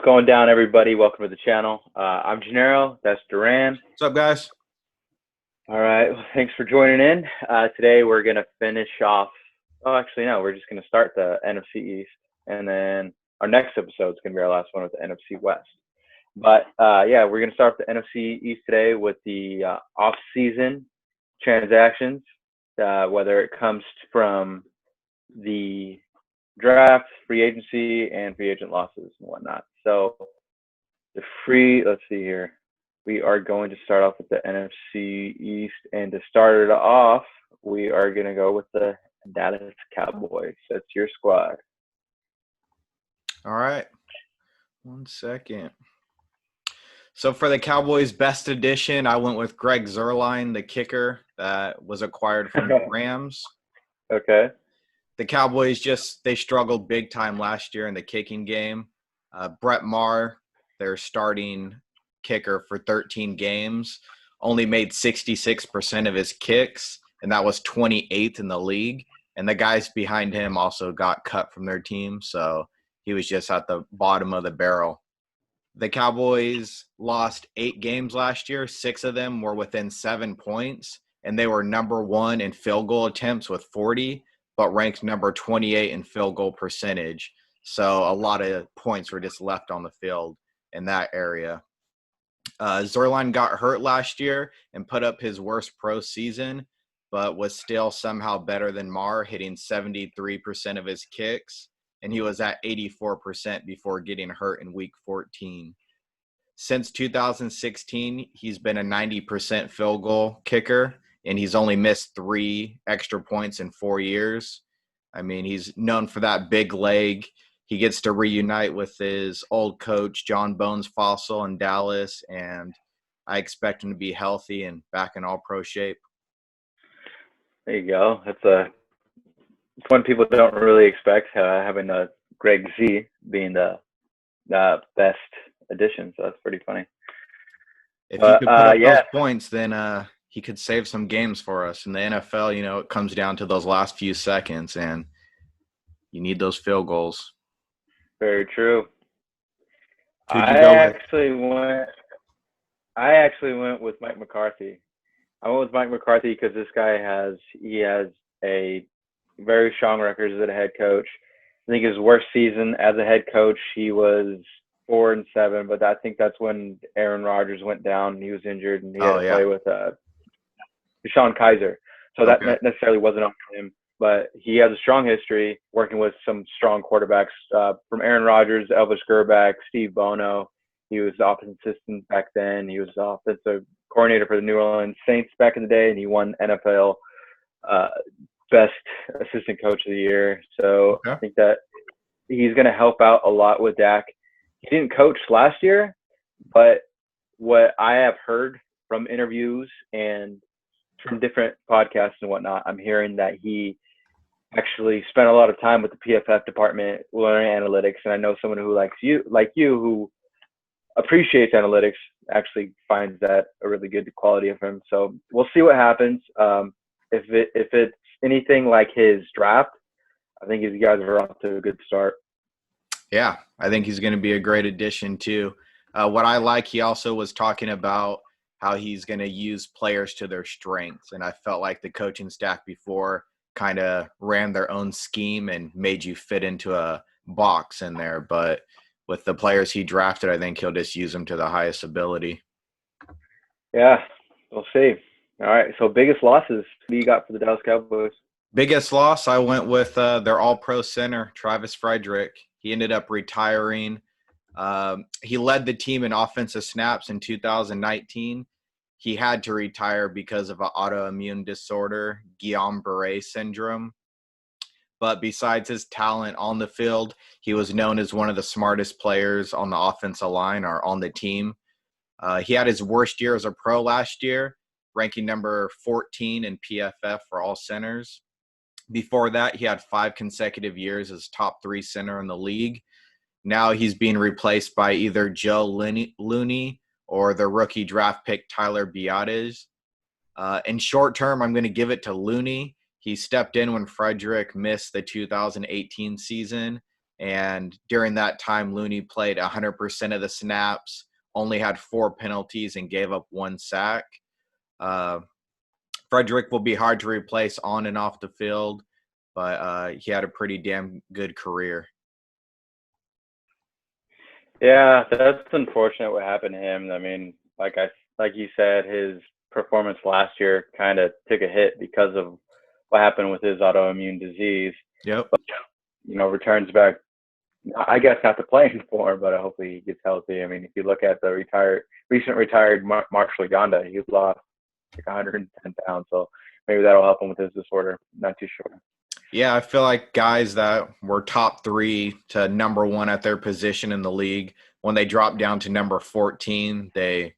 What's going down, everybody? Welcome to the channel. I'm Genaro. That's Duran. What's up, guys? All right. Well, thanks for joining in. Today we're going to finish off. Oh, actually, no. We're just going to start the NFC East. And then our next episode is going to be our last one with the NFC West. But, yeah, we're going to start with the NFC East today with the off-season transactions, whether it comes from the draft, free agency, and free agent losses and whatnot. So let's see here. We are going to start off with the NFC East, and to start it off, we are going to go with the Dallas Cowboys. That's your squad. All right. 1 second. So for the Cowboys' best addition, I went with Greg Zuerlein, the kicker that was acquired from the Rams. Okay. The Cowboys they struggled big time last year in the kicking game. Brett Maher, their starting kicker for 13 games, only made 66% of his kicks, and that was 28th in the league. And the guys behind him also got cut from their team, so he was just at the bottom of the barrel. The Cowboys lost 8 games last year. 6 of them were within 7 points, and they were number 1 in field goal attempts with 40, but ranked number 28 in field goal percentage. So a lot of points were just left on the field in that area. Zuerlein got hurt last year and put up his worst pro season, but was still somehow better than Maher, hitting 73% of his kicks, and he was at 84% before getting hurt in week 14. Since 2016, he's been a 90% field goal kicker, and he's only missed 3 extra points in 4 years. I mean, he's known for that big leg. He gets to reunite with his old coach, John Bones Fossil, in Dallas, and I expect him to be healthy and back in all-pro shape. There you go. It's one people don't really expect, having Greg Z being the best addition, so that's pretty funny. If he could put up those points, then he could save some games for us. In the NFL, it comes down to those last few seconds, and you need those field goals. Very true. Who'd you go with? I actually went with Mike McCarthy. I went with Mike McCarthy because this guy has a very strong record as a head coach. I think his worst season as a head coach, he was 4-7, but I think that's when Aaron Rodgers went down. He was injured, and he had to play with Deshaun Kaiser. So that necessarily wasn't on him. But he has a strong history working with some strong quarterbacks, from Aaron Rodgers, Elvis Grbac, Steve Bono. He was the offensive assistant back then. He was the offensive coordinator for the New Orleans Saints back in the day, and he won NFL Best Assistant Coach of the Year. So I think that he's going to help out a lot with Dak. He didn't coach last year, but what I have heard from interviews and from different podcasts and whatnot, I'm hearing that he actually spent a lot of time with the PFF department learning analytics. And I know someone who like you, who appreciates analytics, actually finds that a really good quality of him. So we'll see what happens. If it's anything like his draft, I think you guys are off to a good start. Yeah, I think he's going to be a great addition too. What I like, he also was talking about how he's going to use players to their strengths. And I felt like the coaching staff before kind of ran their own scheme and made you fit into a box in there. But with the players he drafted, I think he'll just use them to the highest ability. Yeah, we'll see. All right, so biggest losses, who do you got for the Dallas Cowboys? Biggest loss, I went with their all-pro center, Travis Frederick. He ended up retiring. He led the team in offensive snaps in 2019. He had to retire because of an autoimmune disorder, Guillain-Barré syndrome. But besides his talent on the field, he was known as one of the smartest players on the offensive line or on the team. He had his worst year as a pro last year, ranking number 14 in PFF for all centers. Before that, he had 5 consecutive years as top 3 center in the league. Now he's being replaced by either Joe Looney or the rookie draft pick Tyler Biadasz. In short term, I'm going to give it to Looney. He stepped in when Frederick missed the 2018 season, And during that time, Looney played 100% of the snaps, only had 4 penalties, and gave up 1 sack. Frederick will be hard to replace on and off the field, but he had a pretty damn good career. Yeah, that's unfortunate what happened to him. I mean, like you said, his performance last year kind of took a hit because of what happened with his autoimmune disease. Yep. But, returns back. I guess not to playing for him, but hopefully he gets healthy. I mean, if you look at the recent retired Marshall Uganda, he lost like 110 pounds, so maybe that'll help him with his disorder. Not too sure. Yeah, I feel like guys that were top 3 to number 1 at their position in the league, when they drop down to number 14, they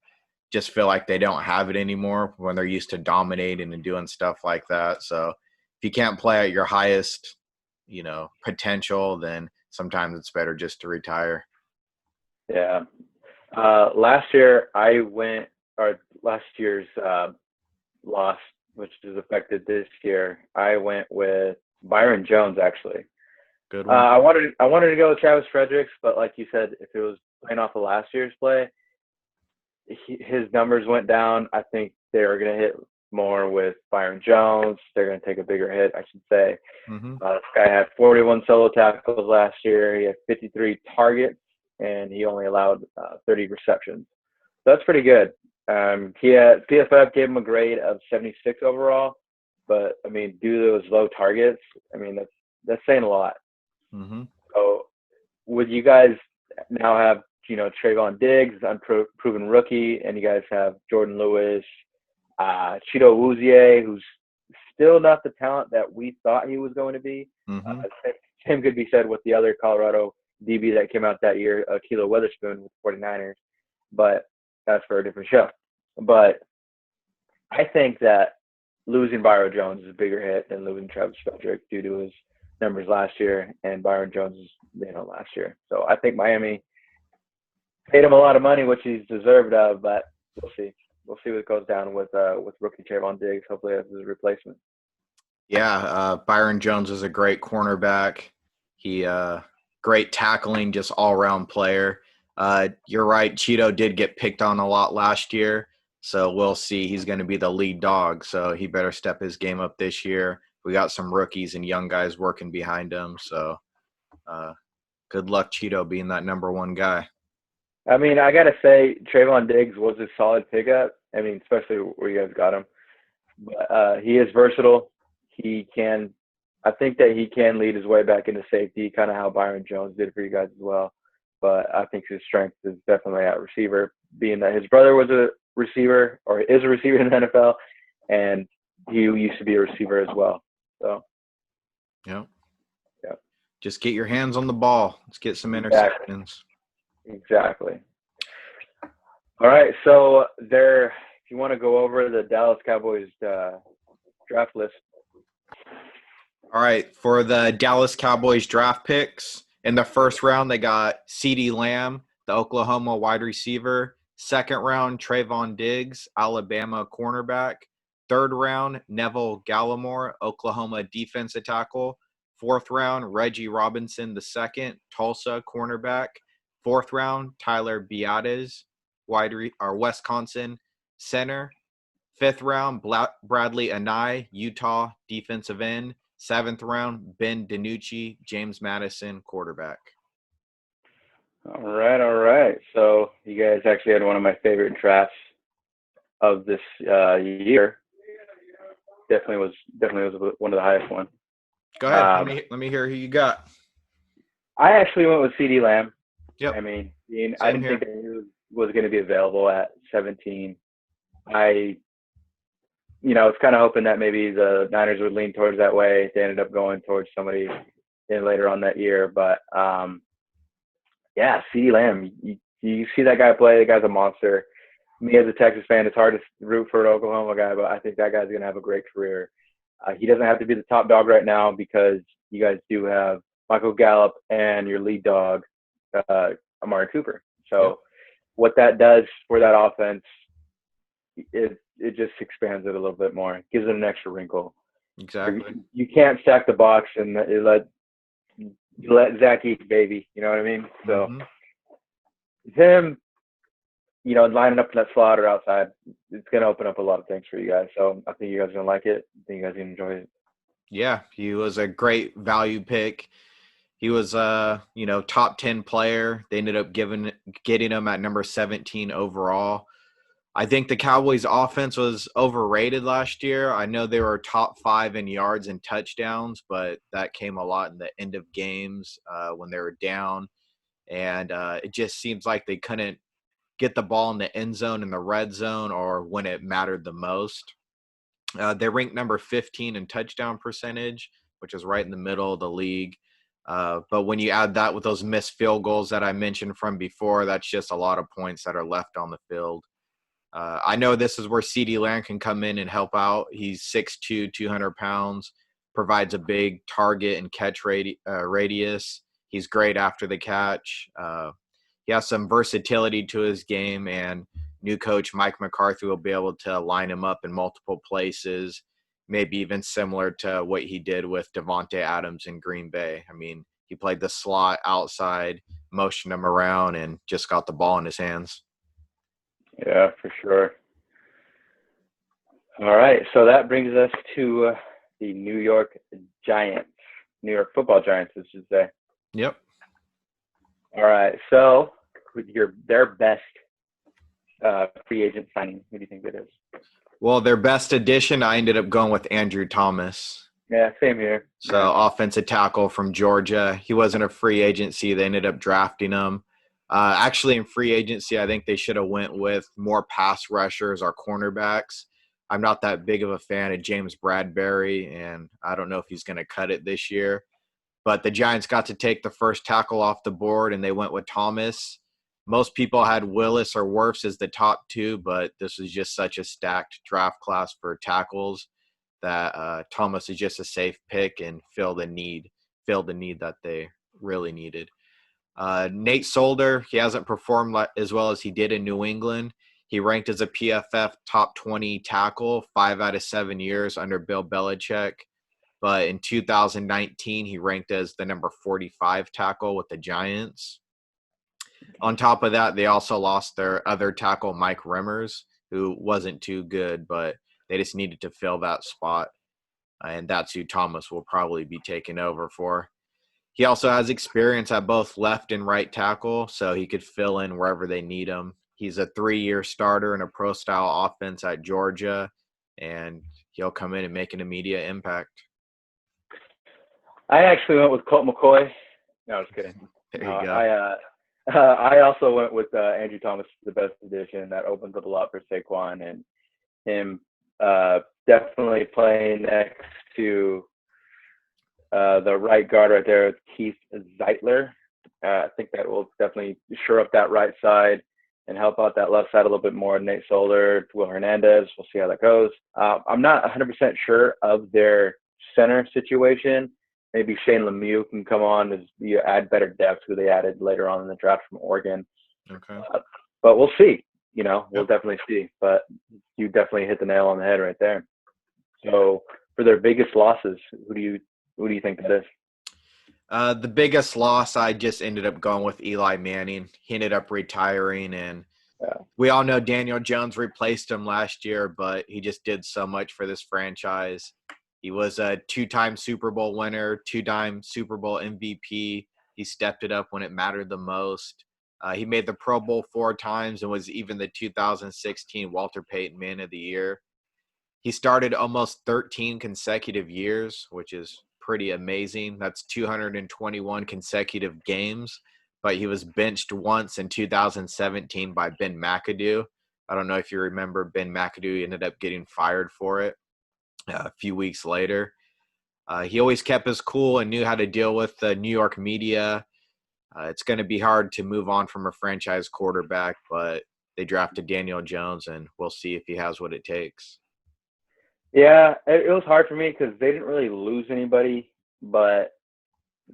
just feel like they don't have it anymore when they're used to dominating and doing stuff like that. So if you can't play at your highest, potential, then sometimes it's better just to retire. Yeah. Last year's loss, which is affected this year, I went with Byron Jones, actually. Good one. I wanted to go with Travis Fredericks, but like you said, if it was playing off of last year's play, his numbers went down. I think they were going to hit more with Byron Jones. They're going to take a bigger hit, I should say. Mm-hmm. This guy had 41 solo tackles last year. He had 53 targets, and he only allowed 30 receptions. So that's pretty good. PFF gave him a grade of 76 overall, but I mean, due to those low targets, I mean that's saying a lot. Mm-hmm. So, would you guys now have Trayvon Diggs, unproven rookie, and you guys have Jordan Lewis, Chido Awuzie, who's still not the talent that we thought he was going to be. Mm-hmm. Same could be said with the other Colorado DB that came out that year, Kilo Weatherspoon with the 49ers, but that's for a different show. But I think that losing Byron Jones is a bigger hit than losing Travis Frederick due to his numbers last year and Byron Jones, last year. So I think Miami paid him a lot of money, which he's deserved of, but we'll see. We'll see what goes down with rookie Trayvon Diggs. Hopefully that's his replacement. Yeah, Byron Jones is a great cornerback. He great tackling, just all-around player. You're right, Cheeto did get picked on a lot last year, so we'll see. He's going to be the lead dog, so he better step his game up this year. We got some rookies and young guys working behind him, so good luck, Cheeto, being that number 1 guy. I mean, I got to say, Trayvon Diggs was a solid pickup. I mean, especially where you guys got him. But he is versatile. I think that he can lead his way back into safety, kind of how Byron Jones did for you guys as well. But I think his strength is definitely at receiver, being that his brother was a receiver or is a receiver in the NFL, and he used to be a receiver as well. So, yeah. Yeah. Just get your hands on the ball. Let's get some interceptions. Exactly. All right. So if you want to go over the Dallas Cowboys draft list. All right. For the Dallas Cowboys draft picks, in the first round, they got CeeDee Lamb, the Oklahoma wide receiver. Second round, Trayvon Diggs, Alabama cornerback. Third round, Neville Gallimore, Oklahoma defensive tackle. Fourth round, Reggie Robinson II, Tulsa cornerback. Fourth round, Tyler Biadasz, Wisconsin center. Fifth round, Bradley Anae, Utah defensive end. Seventh round, Ben DiNucci, James Madison quarterback. All right. So you guys actually had one of my favorite drafts of this year. Definitely was one of the highest ones. Go ahead. Let me hear who you got. I actually went with CeeDee Lamb. Yep. I mean, I didn't think that he was going to be available at 17. I was kind of hoping that maybe the Niners would lean towards that way. They ended up going towards somebody later on that year. But, CeeDee Lamb, you see that guy play. The guy's a monster. Me as a Texas fan, it's hard to root for an Oklahoma guy, but I think that guy's going to have a great career. He doesn't have to be the top dog right now because you guys do have Michael Gallup and your lead dog, Amari Cooper. So what that does for that offense, it just expands it a little bit more. It gives it an extra wrinkle. Exactly. You can't stack the box and let you let Zach eat, baby. You know what I mean? So Mm-hmm. him, lining up in that slot or outside, it's gonna open up a lot of things for you guys. So I think you guys are gonna like it. I think you guys are gonna enjoy it. Yeah, he was a great value pick. He was top 10 player. They ended up getting him at number 17 overall. I think the Cowboys offense was overrated last year. I know they were top 5 in yards and touchdowns, but that came a lot in the end of games when they were down. And it just seems like they couldn't get the ball in the end zone in the red zone or when it mattered the most. They ranked number 15 in touchdown percentage, which is right in the middle of the league. But when you add that with those missed field goals that I mentioned from before, that's just a lot of points that are left on the field. I know this is where CeeDee Lamb can come in and help out. He's 6'2", 200 pounds, provides a big target and catch radius. He's great after the catch. He has some versatility to his game, and new coach Mike McCarthy will be able to line him up in multiple places, maybe even similar to what he did with Devontae Adams in Green Bay. I mean, he played the slot outside, motioned him around, and just got the ball in his hands. Yeah, for sure. All right, so that brings us to the New York Giants, New York Football Giants, I should say. Yep. All right, so their best free agent signing, who do you think it is? Well, their best addition, I ended up going with Andrew Thomas. Yeah, same here. So Yeah. offensive tackle from Georgia. He wasn't a free agency. They ended up drafting him. Actually, in free agency, I think they should have went with more pass rushers or cornerbacks. I'm not that big of a fan of James Bradbury, and I don't know if he's going to cut it this year. But the Giants got to take the first tackle off the board, and they went with Thomas. Most people had Willis or Wirfs as the top two, but this was just such a stacked draft class for tackles that Thomas is just a safe pick and filled the need that they really needed. Nate Solder, he hasn't performed as well as he did in New England. He ranked as a PFF top 20 tackle 5 out of 7 years under Bill Belichick. But in 2019, he ranked as the number 45 tackle with the Giants. On top of that, they also lost their other tackle, Mike Remmers, who wasn't too good, but they just needed to fill that spot. And that's who Thomas will probably be taking over for. He also has experience at both left and right tackle, so he could fill in wherever they need him. He's a 3-year starter in a pro-style offense at Georgia, and he'll come in and make an immediate impact. I actually went with Colt McCoy. No, I was kidding. There No, you go. I also went with Andrew Thomas, the best addition. That opens up a lot for Saquon and him definitely playing next to the right guard right there, Keith Zeitler. I think that will definitely shore up that right side and help out that left side a little bit more. Nate Solder, Will Hernandez. We'll see how that goes. I'm not 100% sure of their center situation. Maybe Shane Lemieux can come on as you add better depth, who they added later on in the draft from Oregon. Okay. But we'll see. We'll Yep. definitely see. But you definitely hit the nail on the head right there. So for their biggest losses, who do you think it is? The biggest loss, I just ended up going with Eli Manning. He ended up retiring, and we all know Daniel Jones replaced him last year, but he just did so much for this franchise. He was a 2-time Super Bowl winner, 2-time Super Bowl MVP. He stepped it up when it mattered the most. He made the Pro Bowl 4 times and was even the 2016 Walter Payton Man of the Year. He started almost 13 consecutive years, which is pretty amazing. That's 221 consecutive games, but he was benched once in 2017 by Ben McAdoo. I don't know if you remember Ben McAdoo. He ended up getting fired for it a few weeks later. He always kept his cool and knew how to deal with the New York media. It's going to be hard to move on from a franchise quarterback, but they drafted Daniel Jones, and we'll see if he has what it takes. Yeah, it was hard for me because they didn't really lose anybody. But,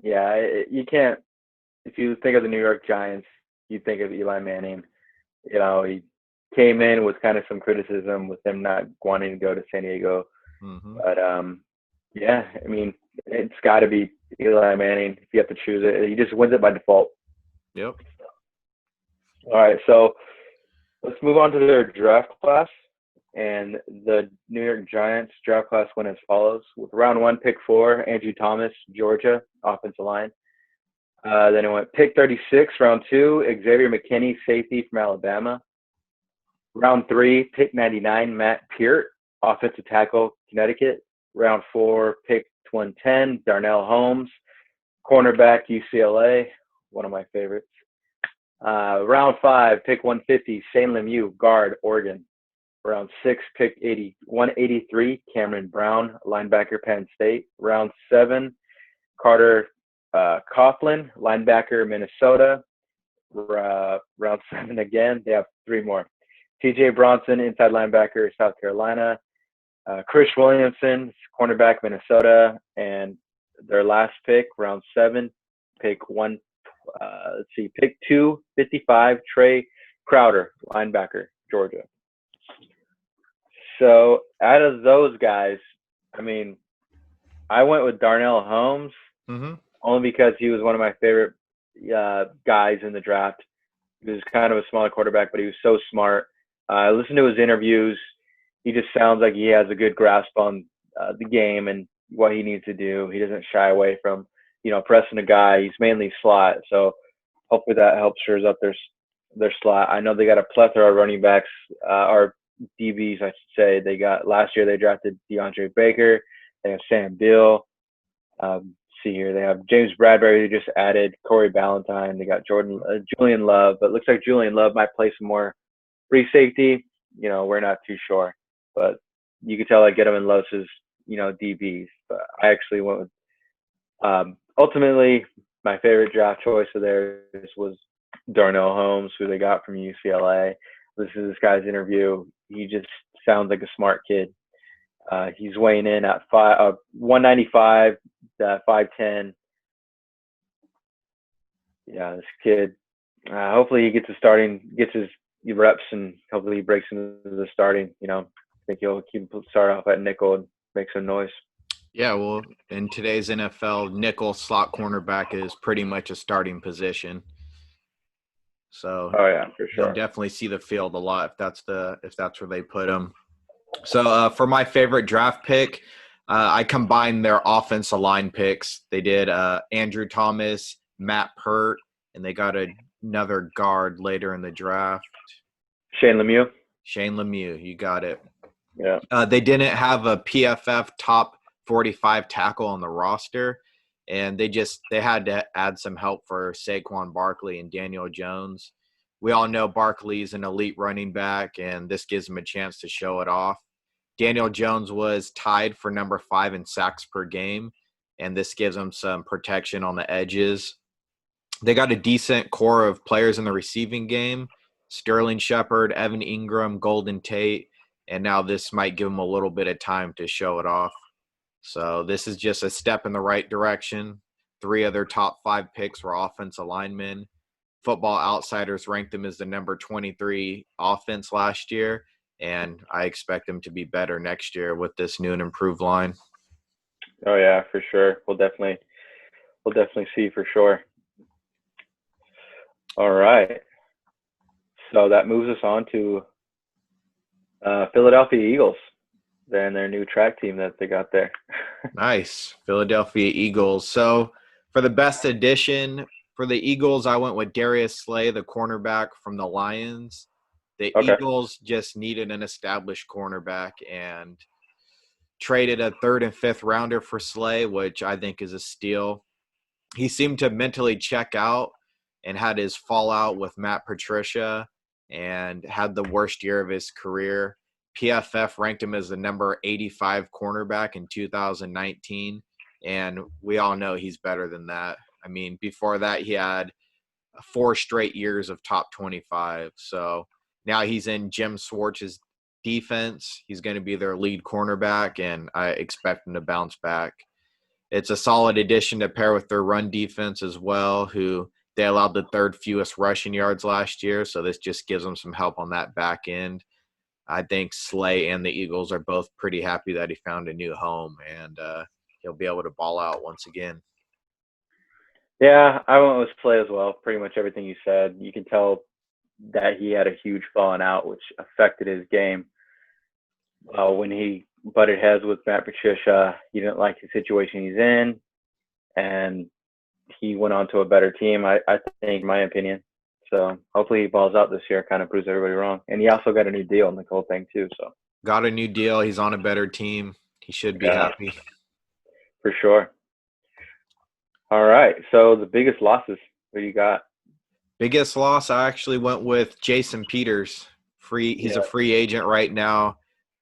yeah, you can't – if you think of the New York Giants, you think of Eli Manning. He came in with kind of some criticism with him not wanting to go to San Diego. Mm-hmm. But Yeah, I mean, it's got to be Eli Manning if you have to choose it. He just wins it by default. Yep. All right, so let's move on to their draft class. And the New York Giants draft class went as follows: with round one, pick four, Andrew Thomas, Georgia, offensive line. Then it went pick 36, round two, Xavier McKinney, safety from Alabama. Round three, pick 99, Matt Peart, offensive tackle, Connecticut. Round four, pick 110, Darnell Holmes, cornerback, UCLA, one of my favorites. Round five, pick 150, Shane Lemieux, guard, Oregon. Round six, pick 183, Cameron Brown, linebacker, Penn State. Round seven, Carter Coughlin, linebacker, Minnesota. Round seven again. They have three more. TJ Bronson, inside linebacker, South Carolina. Chris Williamson, cornerback, Minnesota. And their last pick, round seven, pick 255, Trey Crowder, linebacker, Georgia. So out of those guys, I mean, I went with Darnell Holmes only because he was one of my favorite guys in the draft. He was kind of a smaller quarterback, but he was so smart. I listened to his interviews. He just sounds like he has a good grasp on the game and what he needs to do. He doesn't shy away from, pressing a guy. He's mainly slot. So hopefully that helps shores up their slot. I know they got a plethora of running backs, or DBs, I should say. They got last year they drafted DeAndre Baker. They have Sam Beal. See here, they have James Bradbury who just added Corey Ballantyne. They got Julian Love, but it looks like Julian Love might play some more free safety. We're not too sure, but you could tell Gettleman loves his DBs. But I actually went with ultimately my favorite draft choice of theirs was Darnell Holmes, who they got from UCLA. This is this guy's interview. He just sounds like a smart kid. He's weighing in at 195, 5'10". Yeah, this kid. Hopefully he gets his reps, and hopefully he breaks into the starting. I think he'll start off at nickel and make some noise. Yeah, well, in today's NFL, nickel slot cornerback is pretty much a starting position. So, oh yeah, for sure. You'll definitely see the field a lot if that's where they put him. So, for my favorite draft pick, I combined their offensive line picks. They did Andrew Thomas, Matt Peart, and they got another guard later in the draft. Shane Lemieux, you got it. Yeah. They didn't have a PFF top 45 tackle on the roster, and they had to add some help for Saquon Barkley and Daniel Jones. We all know Barkley's an elite running back, and this gives him a chance to show it off. Daniel Jones was tied for number 5 in sacks per game, and this gives him some protection on the edges. They got a decent core of players in the receiving game: Sterling Shepard, Evan Ingram, Golden Tate, and now this might give them a little bit of time to show it off. So this is just a step in the right direction. 3 of their top 5 picks were offensive linemen. Football Outsiders ranked them as the number 23 offense last year, and I expect them to be better next year with this new and improved line. Oh yeah, for sure. We'll definitely see for sure. All right. So that moves us on to Philadelphia Eagles. Then their new track team that they got there. Nice. Philadelphia Eagles. So for the best addition for the Eagles, I went with Darius Slay, the cornerback from the Lions. The Eagles just needed an established cornerback and traded a 3rd and 5th rounder for Slay, which I think is a steal. He seemed to mentally check out and had his fallout with Matt Patricia and had the worst year of his career. PFF ranked him as the number 85 cornerback in 2019, and we all know he's better than that. I mean, before that, he had 4 straight years of top 25. So now he's in Jim Schwartz's defense. He's going to be their lead cornerback, and I expect him to bounce back. It's a solid addition to pair with their run defense as well, who they allowed the 3rd fewest rushing yards last year, so this just gives them some help on that back end. I think Slay and the Eagles are both pretty happy that he found a new home, and he'll be able to ball out once again. Yeah, I went with Slay as well. Pretty much everything you said. You can tell that he had a huge falling out, which affected his game. When he butted heads with Matt Patricia, he didn't like the situation he's in, and he went on to a better team. I think, in my opinion. So hopefully he balls out this year, kind of proves everybody wrong. And he also got a new deal in the whole thing too. So Got a new deal. He's on a better team. He should be yeah, happy. for sure. All right. So the biggest losses, what do you got? Biggest loss, I actually went with Jason Peters. He's Yeah. a free agent right now.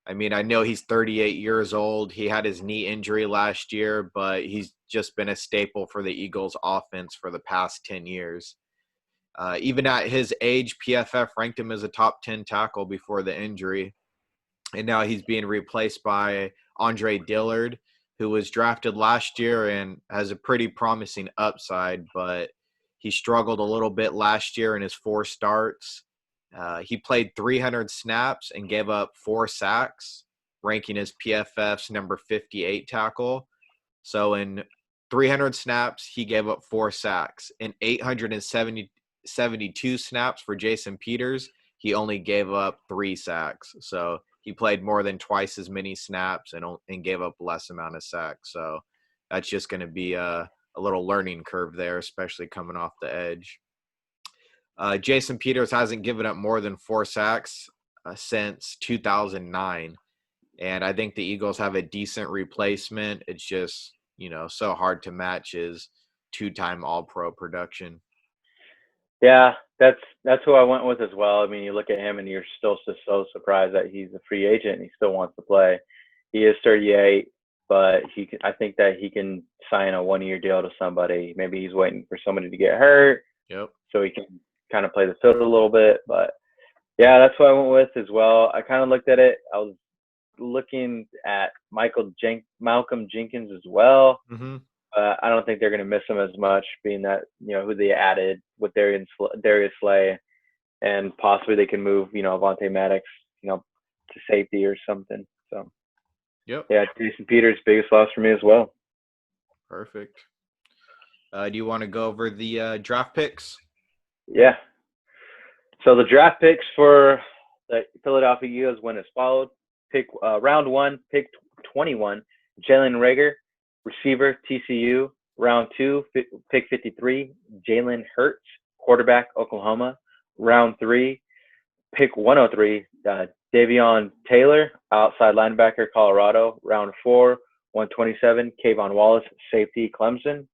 I mean, I know he's 38 years old. He had his knee injury last year, but he's just been a staple for the Eagles offense for the past 10 years. Even at his age, PFF ranked him as a top 10 tackle before the injury. And now he's being replaced by Andre Dillard, who was drafted last year and has a pretty promising upside, but he struggled a little bit last year in his 4 starts. He played 300 snaps and gave up 4 sacks, ranking as PFF's number 58 tackle. So in 300 snaps, he gave up 4 sacks. In 872 snaps for Jason Peters, he only gave up 3 sacks. So he played more than twice as many snaps and gave up less amount of sacks. So that's just going to be a little learning curve there, especially coming off the edge. Jason Peters hasn't given up more than 4 sacks since 2009. And I think the Eagles have a decent replacement. It's just, so hard to match his 2-time All-Pro production. Yeah, that's who I went with as well. I mean, you look at him and you're still just so surprised that he's a free agent and he still wants to play. He is 38, but I think that he can sign a 1-year deal to somebody. Maybe he's waiting for somebody to get hurt, Yep. so he can kind of play the field a little bit. But yeah, that's what I went with as well. I kind of looked at it. I was looking at Malcolm Jenkins as well. Mm-hmm. I don't think they're going to miss him as much, being that who they added with Darius Slay, and possibly they can move Avonte Maddox to safety or something. So Yep. yeah, Jason Peters, biggest loss for me as well. Perfect. Do you want to go over the draft picks? Yeah. So the draft picks for the Philadelphia Eagles went as followed. Round 1, pick 21, Jalen Reagor, receiver, TCU. Round 2, pick 53, Jalen Hurts, quarterback, Oklahoma. Round 3, pick 103, Davion Taylor, outside linebacker, Colorado. Round 4, 127, Kayvon Wallace, safety, Clemson.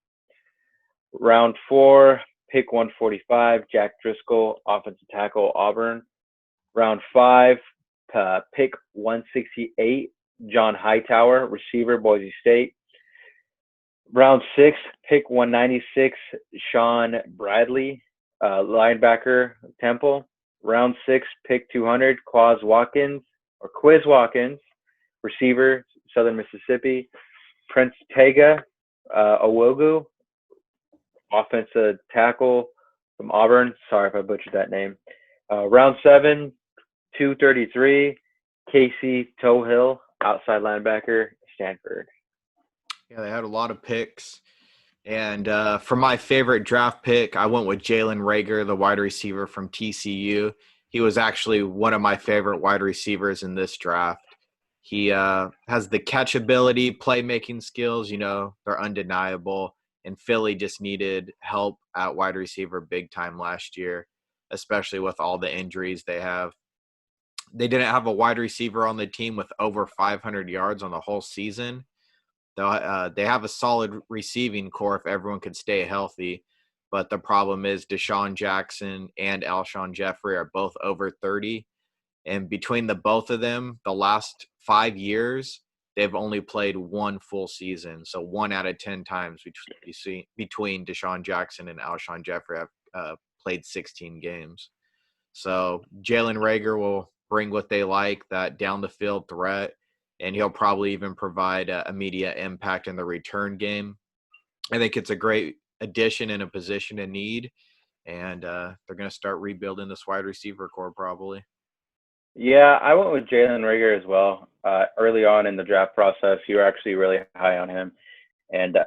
Round 4, pick 145, Jack Driscoll, offensive tackle, Auburn. Round 5, pick 168, John Hightower, receiver, Boise State. Round 6, pick 196, Sean Bradley, linebacker, Temple. Round 6, pick 200, Quiz Watkins, receiver, Southern Mississippi. Prince Tega Owogu, offensive tackle from Auburn. Sorry if I butchered that name. Round 7, 233, Casey Tohill, outside linebacker, Stanford. Yeah, they had a lot of picks. And for my favorite draft pick, I went with Jalen Reagor, the wide receiver from TCU. He was actually one of my favorite wide receivers in this draft. He has the catchability, playmaking skills, they're undeniable. And Philly just needed help at wide receiver big time last year, especially with all the injuries they have. They didn't have a wide receiver on the team with over 500 yards on the whole season. They have a solid receiving core if everyone could stay healthy. But the problem is Deshaun Jackson and Alshon Jeffrey are both over 30. And between the both of them, the last 5 years, they've only played 1 full season. So 1 out of 10 times between Deshaun Jackson and Alshon Jeffrey have played 16 games. So Jalen Reagor will bring what they like, that down the field threat, and he'll probably even provide immediate impact in the return game. I think it's a great addition in a position of need, and they're going to start rebuilding this wide receiver core probably. Yeah, I went with Jalen Reagor as well. Early on in the draft process, you were actually really high on him. And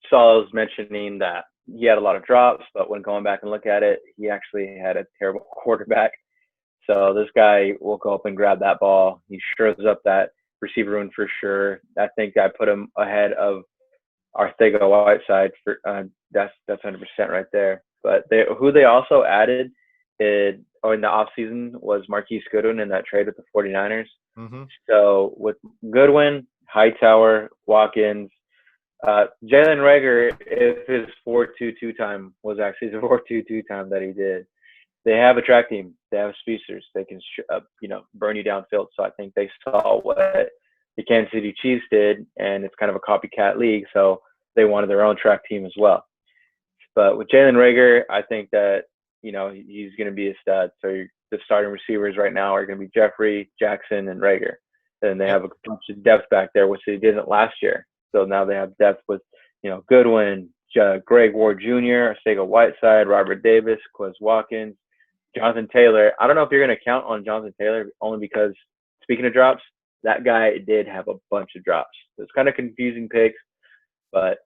Saul was mentioning that he had a lot of drops, but when going back and look at it, he actually had a terrible quarterback. So this guy will go up and grab that ball. He shores up that receiver room for sure. I think I put him ahead of Arcega-Whiteside for that's 100% right there. But who they also added in the offseason was Marquise Goodwin in that trade with the 49ers. Mm-hmm. So with Goodwin, Hightower, Watkins, Jalen Rager, if his 4.22 time was actually the 4.22 time that he did, they have a track team. They have speedsters. They can, burn you downfield. So I think they saw what the Kansas City Chiefs did, and it's kind of a copycat league. So they wanted their own track team as well. But with Jalen Rager, I think that, he's going to be a stud. So the starting receivers right now are going to be Jeffrey, Jackson, and Rager. And they have a bunch of depth back there, which they didn't last year. So now they have depth with, Goodwin, Greg Ward Jr., Arcega-Whiteside, Robert Davis, Quez Watkins, Jonathan Taylor. I don't know if you're going to count on Jonathan Taylor, only because, speaking of drops, that guy did have a bunch of drops. It's kind of confusing picks, but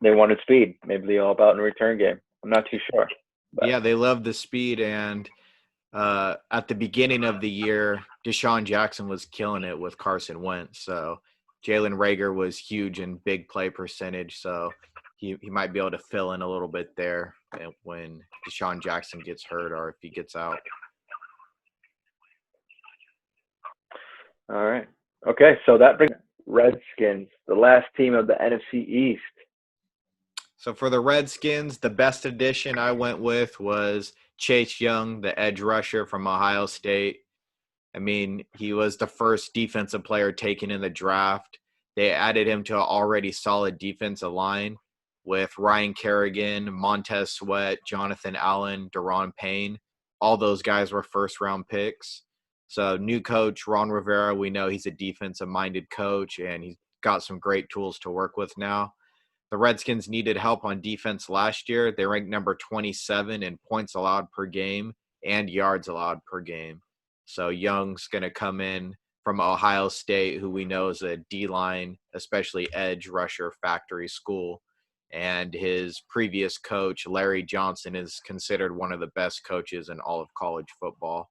they wanted speed. Maybe they'll help out in a return game. I'm not too sure. But. Yeah, they love the speed. And at the beginning of the year, Deshaun Jackson was killing it with Carson Wentz. So Jalen Rager was huge in big play percentage. So he might be able to fill in a little bit there when Deshaun Jackson gets hurt or if he gets out. All right. Okay, so that brings Redskins, the last team of the NFC East. So for the Redskins, the best addition I went with was Chase Young, the edge rusher from Ohio State. I mean, he was the first defensive player taken in the draft. They added him to an already solid defensive line with Ryan Kerrigan, Montez Sweat, Jonathan Allen, Deron Payne. All those guys were first-round picks. So new coach, Ron Rivera, we know he's a defensive-minded coach, and he's got some great tools to work with now. The Redskins needed help on defense last year. They ranked number 27 in points allowed per game and yards allowed per game. So Young's going to come in from Ohio State, who we know is a D-line, especially edge rusher factory school. And his previous coach, Larry Johnson, is considered one of the best coaches in all of college football.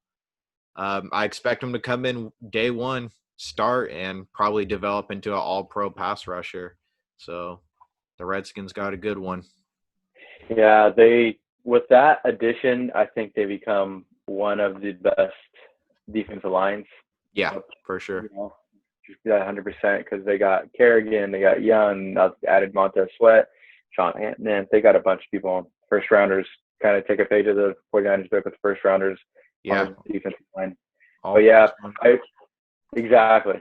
I expect him to come in day one, start, and probably develop into an all-pro pass rusher. So the Redskins got a good one. Yeah, with that addition, I think they become one of the best defensive lines. Yeah, for sure. 100%, because they got Kerrigan, they got Young, added Montez Sweat, Sean Hampton. They got a bunch of people on first rounders. Kind of take a page of the 49ers book with first rounders. Yeah, defensive line. But yeah, exactly.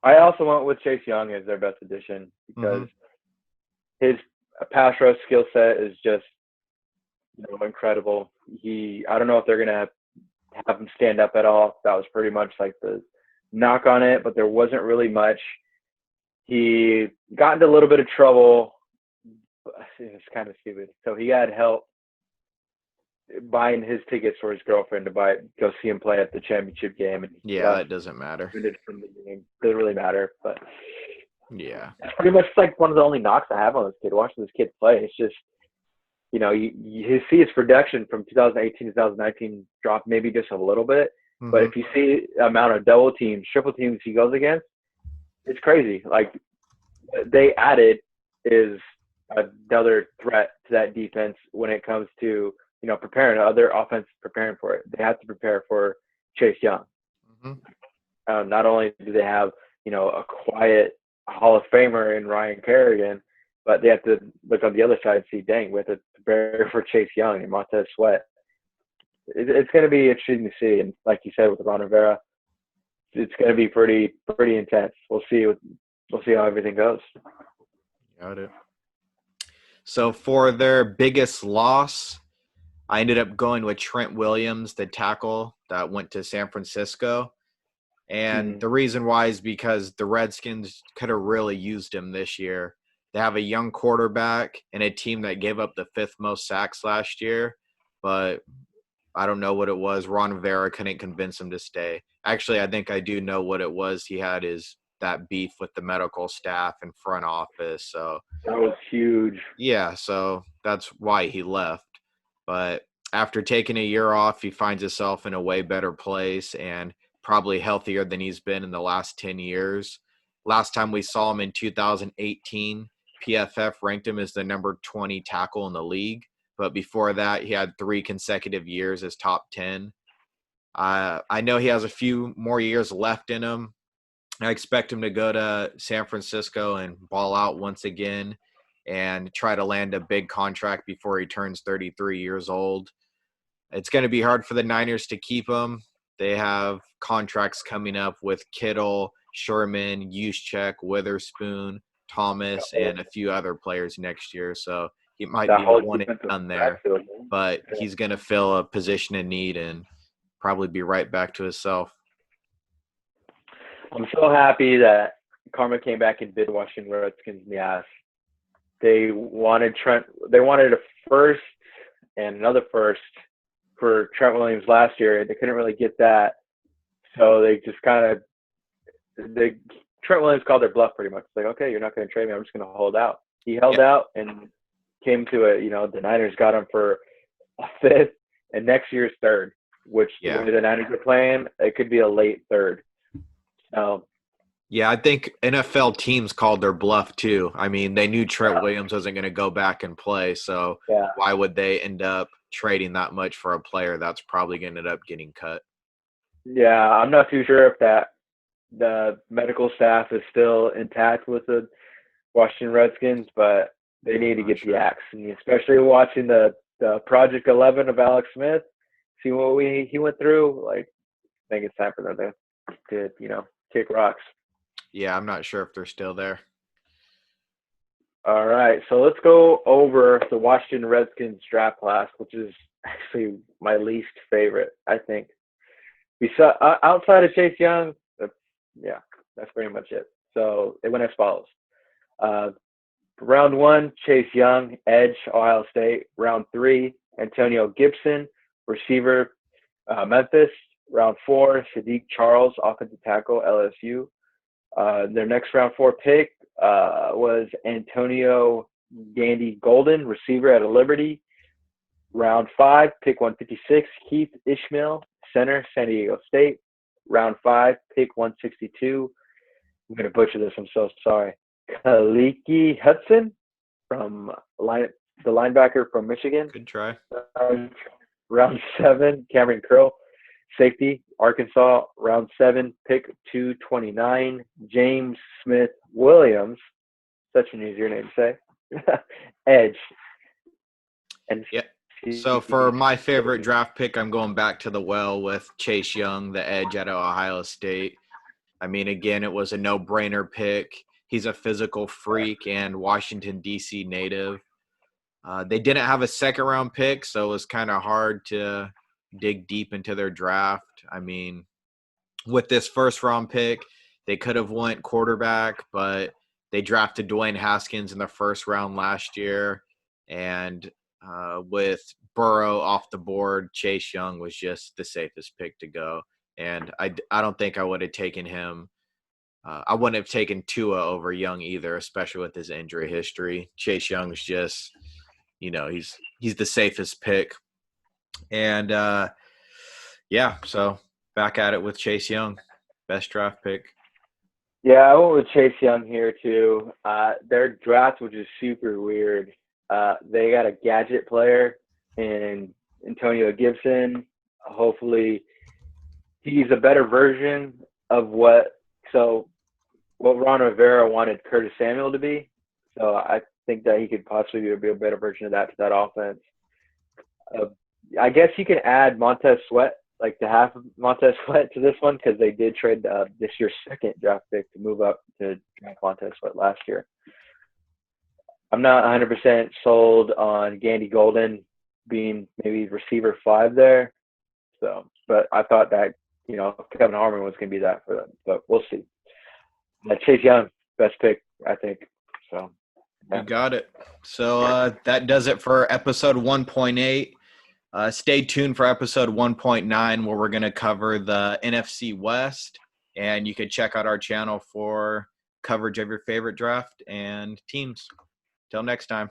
I also went with Chase Young as their best addition because his pass rush skill set is just incredible. I don't know if they're gonna have him stand up at all. That was pretty much like the knock on it, but there wasn't really much. He got into a little bit of trouble. It's kind of stupid. So he had help buying his tickets for his girlfriend to go see him play at the championship game. And it doesn't matter. From the game. Doesn't really matter, but yeah, it's pretty much like one of the only knocks I have on this kid. Watching this kid play, it's just you see his production from 2018 to 2019 drop maybe just a little bit, but if you see the amount of double teams, triple teams he goes against, it's crazy. Like they added is another threat to that defense when it comes to preparing other offense, preparing for it. They have to prepare for Chase Young. Not only do they have a quiet Hall of Famer in Ryan Kerrigan, but they have to look on the other side and see, dang, we have to prepare for Chase Young and Montez Sweat. It's going to be interesting to see. And like you said with Ron Rivera, it's going to be pretty intense. We'll see how everything goes. Got it. So for their biggest loss, I ended up going with Trent Williams, the tackle that went to San Francisco. And the reason why is because the Redskins could have really used him this year. They have a young quarterback and a team that gave up the 5th most sacks last year, but I don't know what it was. Ron Rivera couldn't convince him to stay. Actually, I think I do know what it was. He had his that beef with the medical staff and front office. So That was huge. yeah, so that's why he left. But after taking a year off, he finds himself in a way better place and probably healthier than he's been in the last 10 years. Last time we saw him in 2018, PFF ranked him as the number 20 tackle in the league. But before that, he had 3 consecutive years as top 10. I know he has a few more years left in him. I expect him to go to San Francisco and ball out once again and try to land a big contract before he turns 33 years old. It's going to be hard for the Niners to keep him. They have contracts coming up with Kittle, Sherman, Juszczyk, Witherspoon, Thomas, and a few other players next year. So he might be a one and done there, but he's going to fill a position in need and probably be right back to himself. I'm so happy that Karma came back and bid Washington Redskins in the ass. They wanted a first and another first for Trent Williams last year. They couldn't really get that. So they just Trent Williams called their bluff pretty much. It's like, okay, you're not going to trade me. I'm just going to hold out. He held out and came to it. The Niners got him for a fifth and next year's third, which the way the Niners are playing, it could be a late third. Yeah, I think NFL teams called their bluff too. I mean, they knew Trent Williams wasn't going to go back and play, so why would they end up trading that much for a player that's probably going to end up getting cut? Yeah, I'm not too sure if the medical staff is still intact with the Washington Redskins, but they need to get the axe. And especially watching the Project 11 of Alex Smith, see what he went through. Like, I think it's time for them to kick rocks. Yeah, I'm not sure if they're still there. All right, so let's go over the Washington Redskins draft class, which is actually my least favorite, I think. Outside of Chase Young, that's pretty much it. So it went as follows. Round 1, Chase Young, edge, Ohio State. Round 3, Antonio Gibson, receiver, Memphis. Round 4, Sadiq Charles, offensive tackle, LSU. Their next round 4 pick was Antonio Gandy Golden, receiver out of Liberty. Round 5, pick 156, Keith Ishmael, center, San Diego State. Round 5, pick 162. I'm going to butcher this. I'm so sorry. Kaliki Hudson from the linebacker from Michigan. Good try. Round 7, Cameron Curl, safety, Arkansas. Round 7, pick 229, James Smith Williams. Such an easier name to say. Edge. And so for my favorite draft pick, I'm going back to the well with Chase Young, the edge out of Ohio State. I mean, again, it was a no-brainer pick. He's a physical freak and Washington, D.C. native. They didn't have a second-round pick, so it was kind of hard to dig deep into their draft. I mean, with this first-round pick, they could have went quarterback, but they drafted Dwayne Haskins in the first round last year. And with Burrow off the board, Chase Young was just the safest pick to go. And I don't think I would have taken him. I wouldn't have taken Tua over Young either, especially with his injury history. Chase Young's just, he's the safest pick. And, so back at it with Chase Young, best draft pick. Yeah, I went with Chase Young here too. Their draft was just super weird. They got a gadget player in Antonio Gibson. Hopefully he's a better version of what Ron Rivera wanted Curtis Samuel to be. So I think that he could possibly be a better version of that to that offense. I guess you can add Montez Sweat, like to half of Montez Sweat to this one, because they did trade this year's second draft pick to move up to draft Montez Sweat last year. I'm not 100% sold on Gandy Golden being maybe receiver 5 there. So, but I thought that, Kevin Harmon was going to be that for them, but we'll see. Chase Young, best pick, I think. So, yeah. You got it. So that does it for episode 1.8. Stay tuned for episode 1.9, where we're going to cover the NFC West And you could check out our channel for coverage of your favorite draft and teams. Till next time.